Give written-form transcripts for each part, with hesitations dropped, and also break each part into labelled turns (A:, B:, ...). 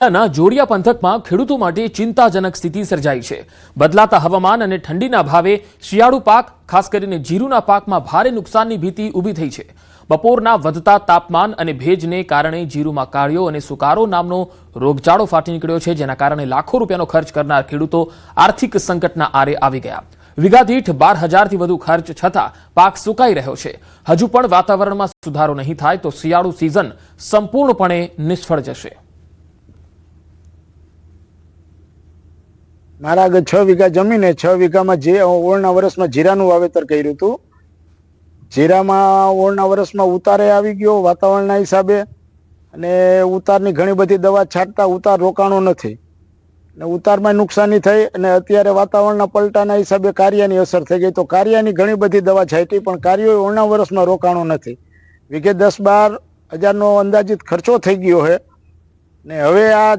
A: ના જોડિયા પંથકમાં ખેડૂતો માટે ચિંતાજનક સ્થિતિ સર્જાઈ છે। બદલાતા હવામાન અને ઠંડીના ભાવે શિયાળુ પાક ખાસ કરીને જીરુના પાકમાં ભારે નુકસાનની ભીતિ ઊભી થઈ છે। બપોરના વધતા તાપમાન અને ભેજને કારણે જીરુમાં કાળિયો અને સુકારો નામનો રોગચાળો ફાટી નીકળ્યો છે, જેના કારણે લાખો રૂપિયાનો ખર્ચ કરનાર ખેડૂતો આર્થિક સંકટના આરે આવી ગયા। વીઘા દીઠ 12,000થી વધુ ખર્ચ છતાં પાક સુકાઈ રહ્યો છે। હજુ પણ વાતાવરણમાં સુધારો નહીં થાય તો શિયાળુ સિઝન સંપૂર્ણપણે નિષ્ફળ જશે।
B: મારા આગળ 6 વીઘા જમીન છે। 6 વીઘામાં જે ઓળના વર્ષમાં જીરાનું વાવેતર કર્યું હતું। જીરામાં ઓળના વર્ષમાં ઉતારે આવી ગયો વાતાવરણના હિસાબે, અને ઉતારની ઘણી બધી દવા છાંટતા ઉતાર રોકાણો નથી, અને ઉતારમાં નુકસાની થઈ, અને અત્યારે વાતાવરણના પલટાના હિસાબે કારિયાની અસર થઈ ગઈ। તો કારિયાની ઘણી બધી દવા છાંટી પણ કારિયો ઓળના વર્ષમાં રોકાણો નથી। વીઘે 10-12 હજારનો અંદાજિત ખર્ચો થઈ ગયો છે, ને હવે આ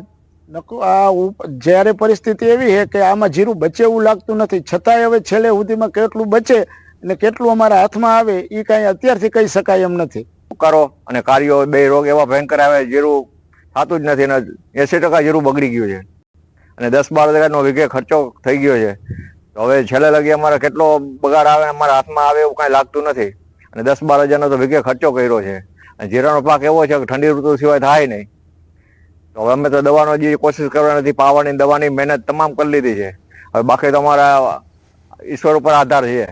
B: જ્યારે પરિસ્થિતિ એવી છે કે આમાં જીરું બચે એવું લાગતું નથી। છતાંય હવે છેલ્લે સુધીમાં કેટલું બચે અને કેટલું અમારા હાથમાં આવે એ કાંઈ અત્યારથી કહી શકાય એમ નથી।
C: સુકારો અને કારિયો બે રોગ એવા ભયંકર આવે, જીરું થતું જ નથી, અને 80% જીરું બગડી ગયું છે, અને 10-12 હજારનો વીઘે ખર્ચો થઈ ગયો છે। તો હવે છેલ્લે લગી અમારે કેટલો બગાડ આવે અમારા હાથમાં આવે એવું કાંઈ લાગતું નથી, અને 10-12 હજારનો તો વીઘે ખર્ચો કર્યો છે। અને જીરાનો પાક એવો છે કે ઠંડી ઋતુ સિવાય થાય નહીં, તો હવે અમે તો દવાનો જે કોશિશ કરવાની નથી, પાવાની દવાની મહેનત તમામ કરી લીધી છે। હવે બાકી તો અમારા ઈશ્વર ઉપર આધાર છે।